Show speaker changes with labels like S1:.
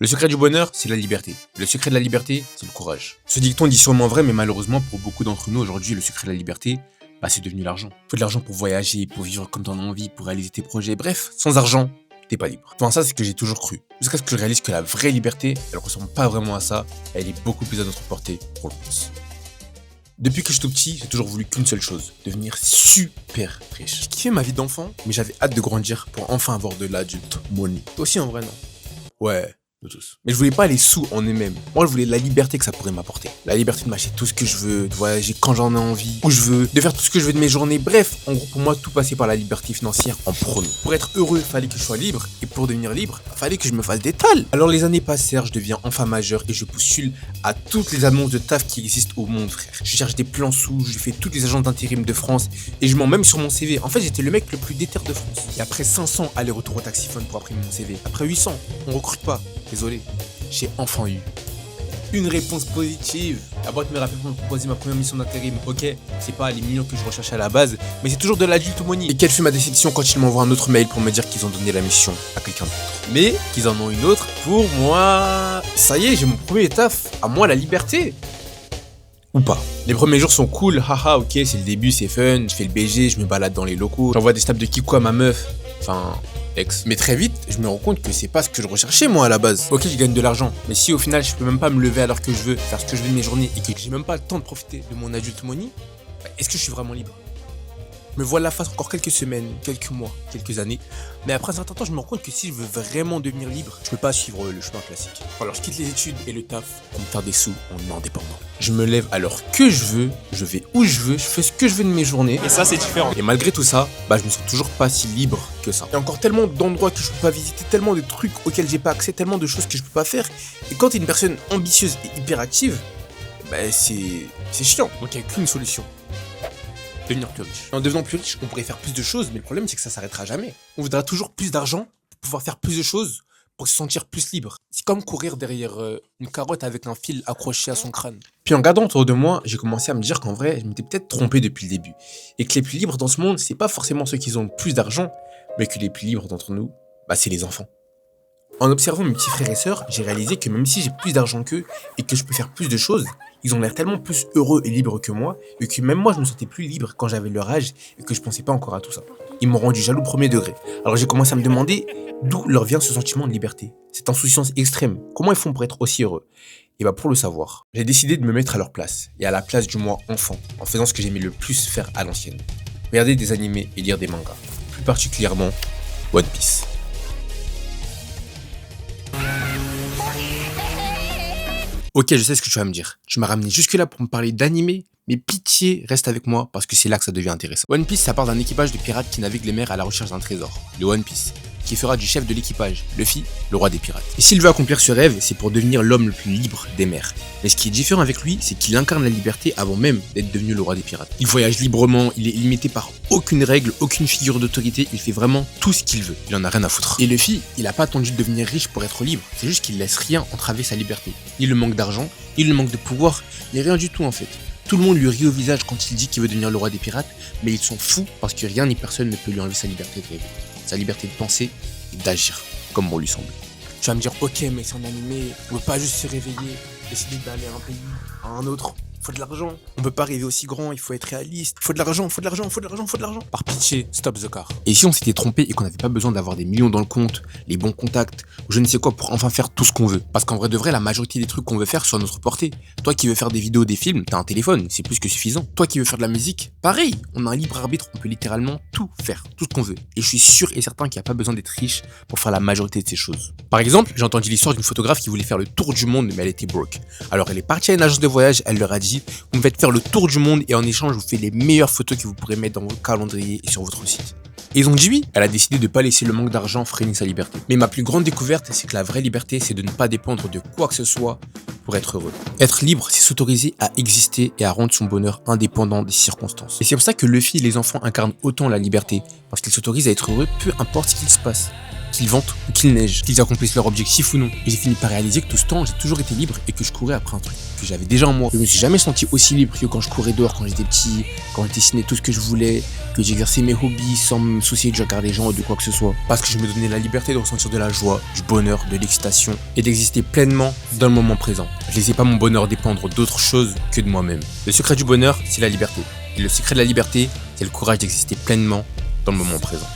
S1: Le secret du bonheur, c'est la liberté. Le secret de la liberté, c'est le courage. Ce dicton dit sûrement vrai, mais malheureusement, pour beaucoup d'entre nous aujourd'hui, le secret de la liberté, c'est devenu l'argent. Faut de l'argent pour voyager, pour vivre comme t'en as envie, pour réaliser tes projets. Bref, sans argent, t'es pas libre. Enfin, ça, c'est ce que j'ai toujours cru. Jusqu'à ce que je réalise que la vraie liberté, elle ressemble pas vraiment à ça. Elle est beaucoup plus à notre portée qu'on le pense. Depuis que je suis tout petit, j'ai toujours voulu qu'une seule chose, devenir super riche. J'ai kiffé ma vie d'enfant, mais j'avais hâte de grandir pour enfin avoir de l'adulte money. Toi aussi en vrai, non? Ouais, nous tous. Mais je voulais pas les sous en eux-mêmes. Moi, je voulais la liberté que ça pourrait m'apporter. La liberté de m'acheter tout ce que je veux, de voyager quand j'en ai envie, où je veux, de faire tout ce que je veux de mes journées. Bref, en gros, pour moi, tout passait par la liberté financière en premier. Pour être heureux, il fallait que je sois libre. Et pour devenir libre, il fallait que je me fasse des tales. Alors les années passèrent, je deviens enfin majeur et je postule à toutes les annonces de taf qui existent au monde, frère. Je cherche des plans sous, je fais toutes les agences d'intérim de France et je mets même sur mon CV. En fait, j'étais le mec le plus déter de France. Et après 500 allers-retours au taxiphone pour imprimer mon CV, après 800, on recrute pas. Désolé, j'ai enfin eu une réponse positive. La boîte me rappelle pour me proposer ma première mission d'intérim. Ok, c'est pas les millions que je recherchais à la base, mais c'est toujours de l'adulte money. Et quelle fut ma déception quand ils m'envoient un autre mail pour me dire qu'ils ont donné la mission à quelqu'un d'autre. Mais qu'ils en ont une autre pour moi. Ça y est, j'ai mon premier taf. À moi la liberté. Ou pas. Les premiers jours sont cool, haha, ok, c'est le début, c'est fun, je fais le BG, je me balade dans les locaux, j'envoie des snaps de Kiko à ma meuf. Enfin, ex. Mais très vite, je me rends compte que c'est pas ce que je recherchais moi à la base. Ok, je gagne de l'argent, mais si au final je peux même pas me lever à l'heure que je veux, faire ce que je veux de mes journées et que j'ai même pas le temps de profiter de mon adulte money, est-ce que je suis vraiment libre? Me voilà face encore quelques semaines, quelques mois, quelques années. Mais après un certain temps, je me rends compte que si je veux vraiment devenir libre, je peux pas suivre le chemin classique. Alors je quitte les études et le taf pour me faire des sous en indépendant. Je me lève à l'heure que je veux, je vais où je veux, je fais ce que je veux de mes journées.
S2: Et ça, c'est différent.
S1: Et malgré tout ça, je me sens toujours pas si libre que ça. Il y a encore tellement d'endroits que je peux pas visiter, tellement de trucs auxquels j'ai pas accès, tellement de choses que je peux pas faire. Et quand t'es une personne ambitieuse et hyperactive, c'est chiant. Donc il n'y a qu'une solution. Devenir plus riche. En devenant plus riche, on pourrait faire plus de choses, mais le problème c'est que ça s'arrêtera jamais. On voudra toujours plus d'argent pour pouvoir faire plus de choses, pour se sentir plus libre. C'est comme courir derrière une carotte avec un fil accroché à son crâne. Puis en regardant autour de moi, j'ai commencé à me dire qu'en vrai, je m'étais peut-être trompé depuis le début. Et que les plus libres dans ce monde, c'est pas forcément ceux qui ont le plus d'argent, mais que les plus libres d'entre nous, c'est les enfants. En observant mes petits frères et sœurs, j'ai réalisé que même si j'ai plus d'argent qu'eux et que je peux faire plus de choses, ils ont l'air tellement plus heureux et libres que moi, et que même moi je me sentais plus libre quand j'avais leur âge et que je pensais pas encore à tout ça. Ils m'ont rendu jaloux premier degré. Alors j'ai commencé à me demander d'où leur vient ce sentiment de liberté, cette insouciance extrême. Comment ils font pour être aussi heureux? Et pour le savoir, j'ai décidé de me mettre à leur place, et à la place du moi enfant, en faisant ce que j'aimais le plus faire à l'ancienne. Regarder des animés et lire des mangas. Plus particulièrement One Piece. Ok, je sais ce que tu vas me dire. Tu m'as ramené jusque-là pour me parler d'animé, mais pitié, reste avec moi parce que c'est là que ça devient intéressant. One Piece, ça part d'un équipage de pirates qui navigue les mers à la recherche d'un trésor, le One Piece, qui fera du chef de l'équipage, Luffy, le roi des pirates. Et s'il veut accomplir ce rêve, c'est pour devenir l'homme le plus libre des mers. Mais ce qui est différent avec lui, c'est qu'il incarne la liberté avant même d'être devenu le roi des pirates. Il voyage librement, il est limité par aucune règle, aucune figure d'autorité, il fait vraiment tout ce qu'il veut. Il en a rien à foutre. Et Luffy, il a pas attendu de devenir riche pour être libre, c'est juste qu'il laisse rien entraver sa liberté. Ni le manque d'argent, ni le manque de pouvoir, ni rien du tout en fait. Tout le monde lui rit au visage quand il dit qu'il veut devenir le roi des pirates, mais il s'en fout parce que rien ni personne ne peut lui enlever sa liberté de rêver, sa liberté de penser et d'agir comme bon lui semble. Tu vas me dire, ok, mais c'est un animé, on peut pas juste se réveiller, décider d'aller à un pays, à un autre. Faut de l'argent. On peut pas rêver aussi grand, il faut être réaliste. Faut de l'argent, faut de l'argent, faut de l'argent, faut de l'argent. Par pitié, stop the car. Et si on s'était trompé et qu'on n'avait pas besoin d'avoir des millions dans le compte, les bons contacts, ou je ne sais quoi pour enfin faire tout ce qu'on veut? Parce qu'en vrai de vrai, la majorité des trucs qu'on veut faire sont à notre portée. Toi qui veux faire des vidéos, des films, t'as un téléphone, c'est plus que suffisant. Toi qui veux faire de la musique, pareil, on a un libre arbitre, on peut littéralement tout faire, tout ce qu'on veut. Et je suis sûr et certain qu'il n'y a pas besoin d'être riche pour faire la majorité de ces choses. Par exemple, j'ai entendu l'histoire d'une photographe qui voulait faire le tour du monde, mais elle était broke. Alors elle est partie à une agence de voyage, elle leur a dit, vous me faites faire le tour du monde et en échange, je vous fais les meilleures photos que vous pourrez mettre dans votre calendrier et sur votre site. Et ils ont dit oui. Elle a décidé de ne pas laisser le manque d'argent freiner sa liberté. Mais ma plus grande découverte, c'est que la vraie liberté, c'est de ne pas dépendre de quoi que ce soit pour être heureux. Être libre, c'est s'autoriser à exister et à rendre son bonheur indépendant des circonstances. Et c'est pour ça que Luffy et les enfants incarnent autant la liberté, parce qu'ils s'autorisent à être heureux peu importe ce qu'il se passe. qu'il vente ou qu'il neige, qu'ils accomplissent leur objectif ou non. Et j'ai fini par réaliser que tout ce temps, j'ai toujours été libre et que je courais après un truc que j'avais déjà en moi. Je me suis jamais senti aussi libre que quand je courais dehors, quand j'étais petit, quand je dessinais tout ce que je voulais, que j'exerçais mes hobbies sans me soucier du regard des gens ou de quoi que ce soit. Parce que je me donnais la liberté de ressentir de la joie, du bonheur, de l'excitation et d'exister pleinement dans le moment présent. Je laissais pas mon bonheur dépendre d'autre chose que de moi-même. Le secret du bonheur, c'est la liberté. Et le secret de la liberté, c'est le courage d'exister pleinement dans le moment présent.